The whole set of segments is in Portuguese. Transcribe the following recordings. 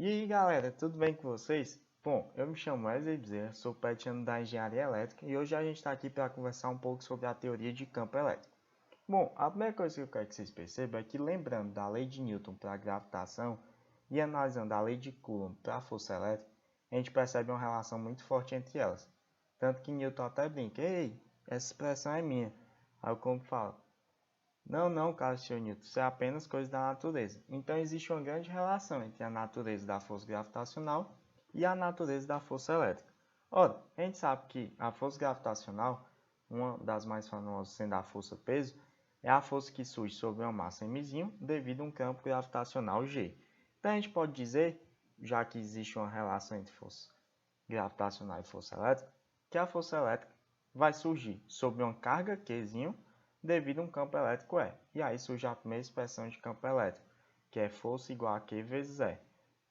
E aí galera, tudo bem com vocês? Bom, eu me chamo Wesley Bezerra, sou petiano da Engenharia Elétrica e hoje a gente está aqui para conversar um pouco sobre a teoria de campo elétrico. Bom, a primeira coisa que eu quero que vocês percebam é que lembrando da lei de Newton para a gravitação e analisando a lei de Coulomb para a força elétrica, a gente percebe uma relação muito forte entre elas. Tanto que Newton até brinca, ei, essa expressão é minha. Aí o Coulomb fala, não, caro Sr. Newton, isso é apenas coisa da natureza. Então existe uma grande relação entre a natureza da força gravitacional e a natureza da força elétrica. Ora, a gente sabe que a força gravitacional, uma das mais famosas sendo a força-peso, é a força que surge sobre uma massa mzinho devido a um campo gravitacional G. Então a gente pode dizer, já que existe uma relação entre força gravitacional e força elétrica, que a força elétrica vai surgir sobre uma carga Qzinho devido a um campo elétrico E. E aí surge a primeira expressão de campo elétrico, que é força igual a Q vezes E.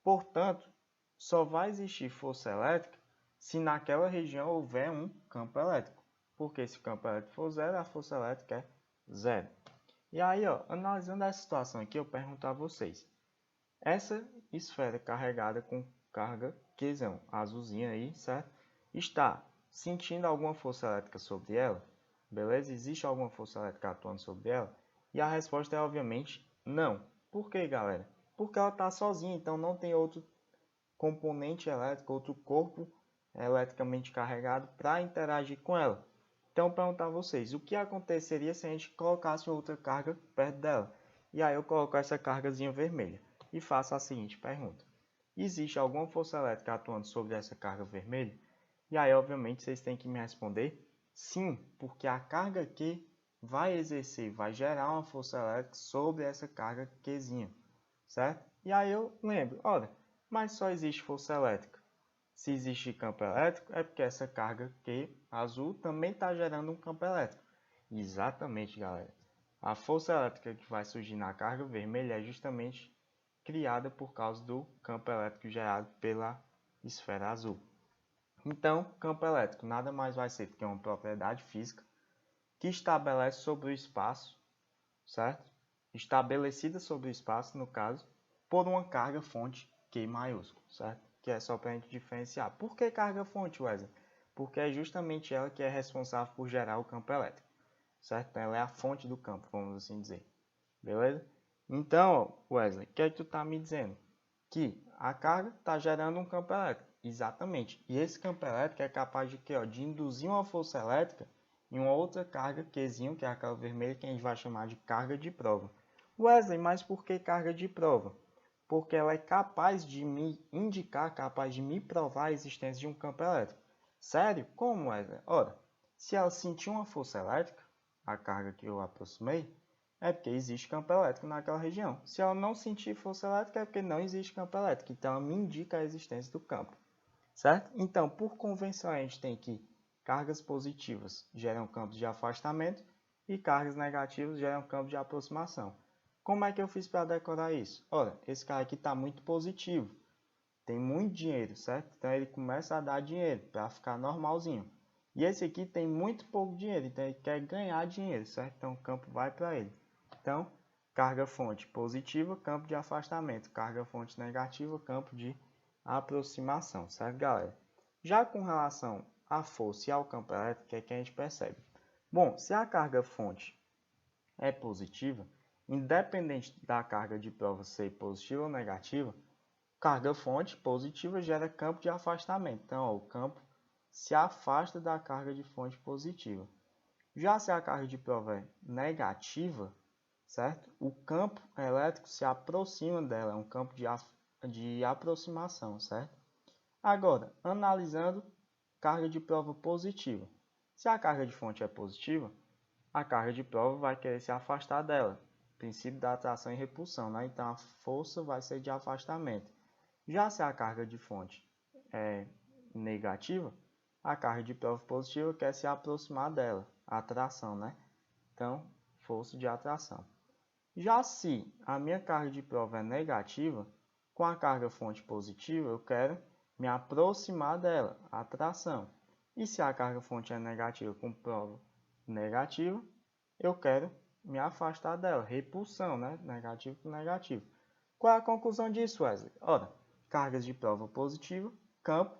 Portanto, só vai existir força elétrica se naquela região houver um campo elétrico. Porque se o campo elétrico for zero, a força elétrica é zero. E aí, analisando essa situação aqui, eu pergunto a vocês. Essa esfera carregada com carga Qzão, azulzinha aí, certo? Está sentindo alguma força elétrica sobre ela? Beleza? Existe alguma força elétrica atuando sobre ela? E a resposta é obviamente não. Por quê, galera? Porque ela está sozinha, então não tem outro componente elétrico, outro corpo eletricamente carregado para interagir com ela. Então, perguntar a vocês, o que aconteceria se a gente colocasse outra carga perto dela? E aí eu coloco essa cargazinha vermelha e faço a seguinte pergunta. Existe alguma força elétrica atuando sobre essa carga vermelha? E aí, obviamente, vocês têm que me responder sim, porque a carga Q vai exercer, vai gerar uma força elétrica sobre essa carga Qzinha, certo? E aí eu lembro, olha, mas só existe força elétrica. Se existe campo elétrico, é porque essa carga Q azul também está gerando um campo elétrico. Exatamente, galera. A força elétrica que vai surgir na carga vermelha é justamente criada por causa do campo elétrico gerado pela esfera azul. Então, campo elétrico nada mais vai ser do que uma propriedade física que estabelece sobre o espaço, certo? Estabelecida sobre o espaço, no caso, por uma carga fonte Q maiúsculo, certo? Que é só para a gente diferenciar. Por que carga fonte, Wesley? Porque é justamente ela que é responsável por gerar o campo elétrico, certo? Então, ela é a fonte do campo, vamos assim dizer. Beleza? Então, Wesley, o que é que tu está me dizendo? Que a carga está gerando um campo elétrico. Exatamente. E esse campo elétrico é capaz de, quê? De induzir uma força elétrica em uma outra carga Qzinho, que é aquela vermelha que a gente vai chamar de carga de prova. Wesley, mas por que carga de prova? Porque ela é capaz de me indicar, capaz de me provar a existência de um campo elétrico. Sério? Como, Wesley? Ora, se ela sentir uma força elétrica, a carga que eu aproximei, é porque existe campo elétrico naquela região. Se ela não sentir força elétrica, é porque não existe campo elétrico. Então, ela me indica a existência do campo. Certo? Então, por convenção, a gente tem que cargas positivas geram campos de afastamento e cargas negativas geram campos de aproximação. Como é que eu fiz para decorar isso? Olha, esse cara aqui está muito positivo. Tem muito dinheiro, certo? Então, ele começa a dar dinheiro para ficar normalzinho. E esse aqui tem muito pouco dinheiro, então ele quer ganhar dinheiro, certo? Então, o campo vai para ele. Então, carga fonte positiva, campo de afastamento. Carga fonte negativa, campo de aproximação, certo, galera? Já com relação à força e ao campo elétrico, o que é que a gente percebe? Bom, se a carga fonte é positiva, independente da carga de prova ser positiva ou negativa, carga fonte positiva gera campo de afastamento. Então, o campo se afasta da carga de fonte positiva. Já se a carga de prova é negativa, certo? O campo elétrico se aproxima dela, é um campo de aproximação, certo? Agora, analisando carga de prova positiva. Se a carga de fonte é positiva, a carga de prova vai querer se afastar dela. Princípio da atração e repulsão, né? Então a força vai ser de afastamento. Já se a carga de fonte é negativa, a carga de prova positiva quer se aproximar dela, atração, né? Então, força de atração. Já se a minha carga de prova é negativa, com a carga fonte positiva, eu quero me aproximar dela, atração. E se a carga fonte é negativa com prova negativa, eu quero me afastar dela, repulsão, né? Negativo com negativo. Qual é a conclusão disso, Wesley? Ora, cargas de prova positiva, campo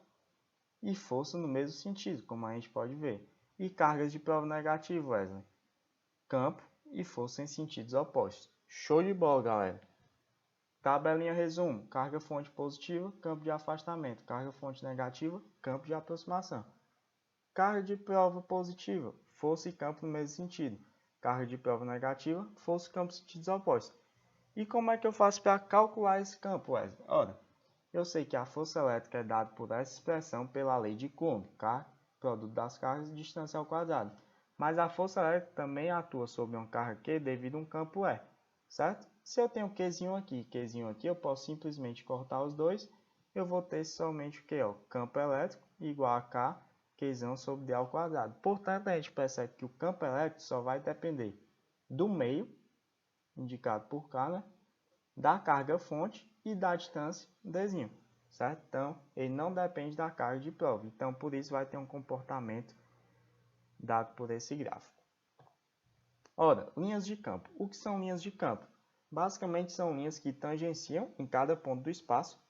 e força no mesmo sentido, como a gente pode ver. E cargas de prova negativa, Wesley, campo e força em sentidos opostos. Show de bola, galera! Tabelinha resumo: carga fonte positiva, campo de afastamento, carga fonte negativa, campo de aproximação. Carga de prova positiva, força e campo no mesmo sentido. Carga de prova negativa, força e campo em sentidos opostos. E como é que eu faço para calcular esse campo, Wesley? Ora, eu sei que a força elétrica é dada por essa expressão pela lei de Coulomb, produto das cargas e distância ao quadrado. Mas a força elétrica também atua sobre uma carga Q devido a um campo E, certo? Se eu tenho Qzinho aqui, eu posso simplesmente cortar os dois. Eu vou ter somente o que? Campo elétrico igual a K, Qzão sobre D ao quadrado. Portanto, a gente percebe que o campo elétrico só vai depender do meio, indicado por K, né? Da carga fonte e da distância Dzinho, certo? Então, ele não depende da carga de prova. Então, por isso vai ter um comportamento dado por esse gráfico. Ora, linhas de campo. O que são linhas de campo? Basicamente, são linhas que tangenciam, em cada ponto do espaço,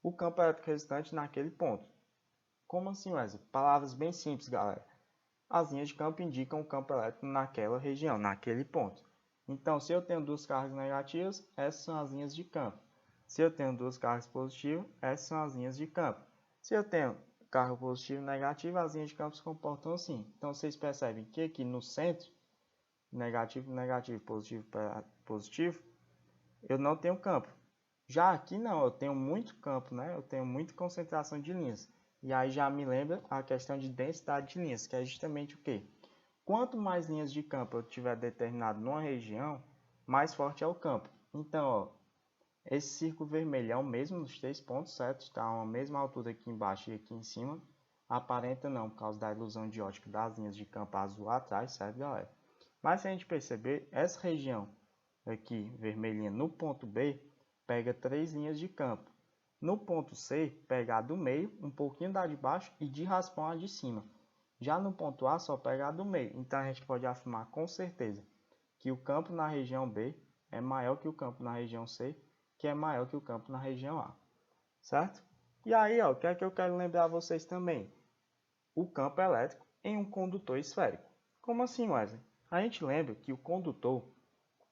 o campo elétrico resultante naquele ponto. Como assim, Wesley? Palavras bem simples, galera. As linhas de campo indicam o campo elétrico naquela região, naquele ponto. Então, se eu tenho duas cargas negativas, essas são as linhas de campo. Se eu tenho duas cargas positivas, essas são as linhas de campo. Se eu tenho carga positiva e negativa, as linhas de campo se comportam assim. Então, vocês percebem que aqui no centro, negativo, negativo, positivo, positivo, eu não tenho campo. Já aqui não, eu tenho muito campo, né? Eu tenho muita concentração de linhas. E aí já me lembra a questão de densidade de linhas, que é justamente o quê? Quanto mais linhas de campo eu tiver determinado numa região, mais forte é o campo. Então, ó, esse círculo vermelho é o mesmo dos três pontos, certo? Está a mesma altura aqui embaixo e aqui em cima. Aparenta não, por causa da ilusão de ótica das linhas de campo azul atrás, certo, galera? Mas se a gente perceber, essa região aqui, vermelhinha, no ponto B, pega três linhas de campo. No ponto C, pega a do meio, um pouquinho da de baixo e de raspão a de cima. Já no ponto A, só pega a do meio. Então, a gente pode afirmar com certeza que o campo na região B é maior que o campo na região C, que é maior que o campo na região A. Certo? E aí, ó, o que é que eu quero lembrar vocês também? O campo elétrico em um condutor esférico. Como assim, Wesley? A gente lembra que o condutor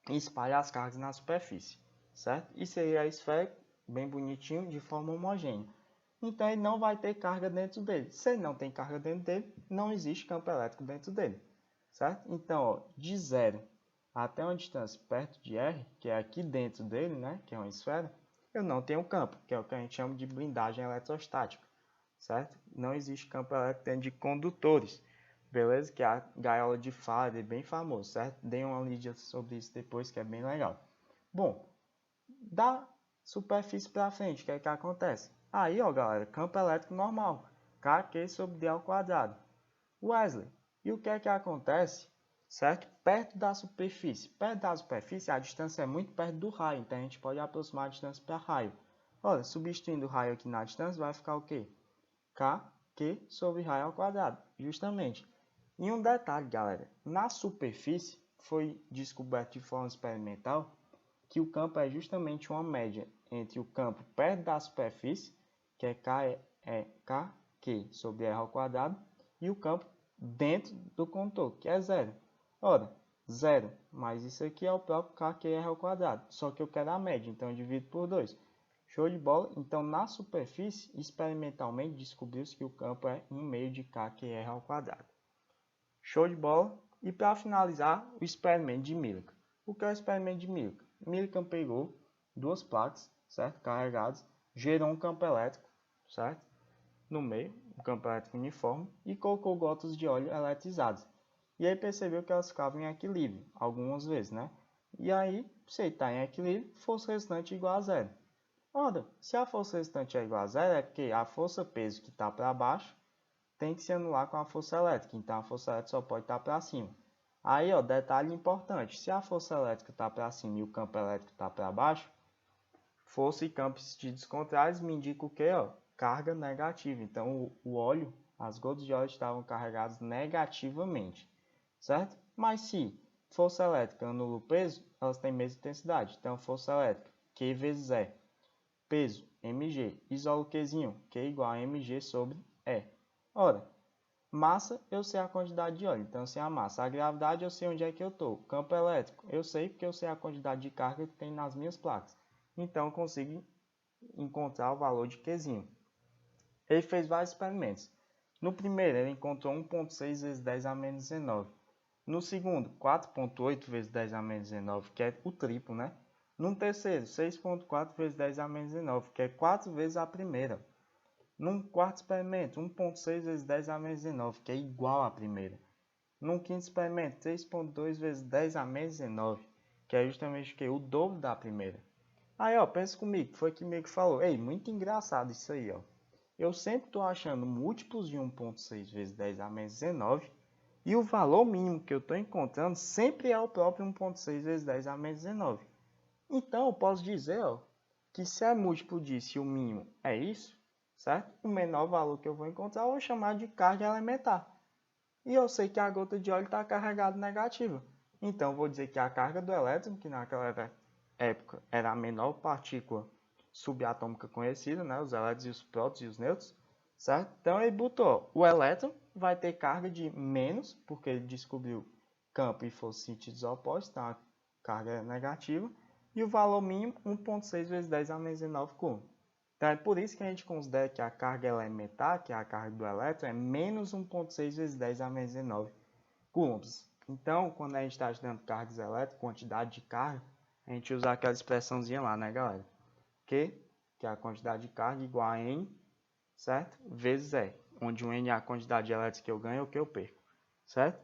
espalha as cargas na superfície, certo? E seria esférico, bem bonitinho, de forma homogênea. Então, ele não vai ter carga dentro dele. Se ele não tem carga dentro dele, não existe campo elétrico dentro dele, certo? Então, ó, de 0 até uma distância perto de R, que é aqui dentro dele, né, que é uma esfera, eu não tenho campo, que é o que a gente chama de blindagem eletrostática, certo? Não existe campo elétrico dentro de condutores, beleza? Que é a gaiola de Faraday, bem famoso, certo? Dei uma lida sobre isso depois, que é bem legal. Bom, da superfície para frente, o que é que acontece? Aí, ó, galera, campo elétrico normal, Kq sobre D ao quadrado. Wesley, e o que é que acontece, certo? Perto da superfície. Perto da superfície, a distância é muito perto do raio, então a gente pode aproximar a distância para raio. Olha, substituindo o raio aqui na distância, vai ficar o quê? Kq sobre raio ao quadrado, justamente. E um detalhe, galera, na superfície foi descoberto de forma experimental que o campo é justamente uma média entre o campo perto da superfície, que é Kq sobre R ao quadrado, e o campo dentro do contorno, que é zero. Ora, zero, mas isso aqui é o próprio KQR ao quadrado, só que eu quero a média, então eu divido por 2. Show de bola? Então, na superfície, experimentalmente, descobriu-se que o campo é 1 meio de KQR ao quadrado. Show de bola? E para finalizar, o experimento de Millikan. O que é o experimento de Millikan? Millikan pegou duas placas, certo? Carregadas, gerou um campo elétrico, certo? No meio, um campo elétrico uniforme, e colocou gotas de óleo eletrizadas. E aí percebeu que elas ficavam em equilíbrio, algumas vezes, né? E aí, se ele está em equilíbrio, força resultante é igual a zero. Ora, se a força resultante é igual a zero, é porque a força-peso que está para baixo tem que se anular com a força elétrica. Então, a força elétrica só pode estar para cima. Aí, ó, detalhe importante. Se a força elétrica está para cima e o campo elétrico está para baixo, força e campo em sentidos contrários me indicam o quê? Ó? Carga negativa. Então, o óleo, as gotas de óleo estavam carregadas negativamente, certo? Mas se força elétrica anula o peso, elas têm mesma intensidade. Então, força elétrica, Q vezes E, Peso, mg. Isolo Qzinho, Q igual a mg sobre E. Ora, massa, eu sei a quantidade de óleo, então eu sei a massa. A gravidade, eu sei onde é que eu estou. Campo elétrico, eu sei porque eu sei a quantidade de carga que tem nas minhas placas. Então, eu consigo encontrar o valor de Qzinho. Ele fez vários experimentos. No primeiro, ele encontrou 1,6 vezes 10 a menos 19. No segundo, 4,8 vezes 10 a menos 19, que é o triplo, né? No terceiro, 6,4 vezes 10 a menos 19, que é 4 vezes a primeira. Num quarto experimento, 1,6 vezes 10 a menos 19, que é igual à primeira. Num quinto experimento, 3,2 vezes 10 a menos 19, que é justamente o dobro da primeira. Aí, ó, pensa comigo, foi que meio que falou. Ei, muito engraçado isso aí, ó. Eu sempre estou achando múltiplos de 1,6 vezes 10 a menos 19, e o valor mínimo que eu estou encontrando sempre é o próprio 1,6 vezes 10 a menos 19. Então, eu posso dizer, ó, que se é múltiplo disso e o mínimo é isso, certo? O menor valor que eu vou encontrar eu vou chamar de carga elementar. E eu sei que a gota de óleo está carregada negativa. Então, eu vou dizer que a carga do elétron, que naquela época era a menor partícula subatômica conhecida, né? Os elétrons e os prótons e os nêutrons, certo? Então, ele botou o elétron vai ter carga de menos, porque ele descobriu campo e força sentidos opostos, então a carga é negativa, e o valor mínimo 1,6 vezes 10 a menos 19 coulomb. Então é por isso que a gente considera que a carga elementar, que é a carga do elétron, é menos 1,6 vezes 10 a menos 19 coulombs. Então, quando a gente está estudando cargas elétricas, quantidade de carga, a gente usa aquela expressãozinha lá, né, galera? Q, que é a quantidade de carga, igual a N, certo? Vezes E, onde o N é a quantidade elétrica que eu ganho ou que eu perco, certo?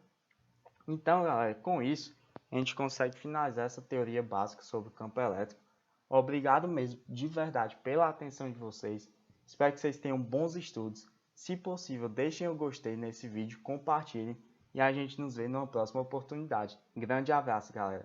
Então, galera, com isso, a gente consegue finalizar essa teoria básica sobre o campo elétrico. Obrigado mesmo, de verdade, pela atenção de vocês. Espero que vocês tenham bons estudos. Se possível, deixem o gostei nesse vídeo, compartilhem e a gente nos vê numa próxima oportunidade. Grande abraço, galera!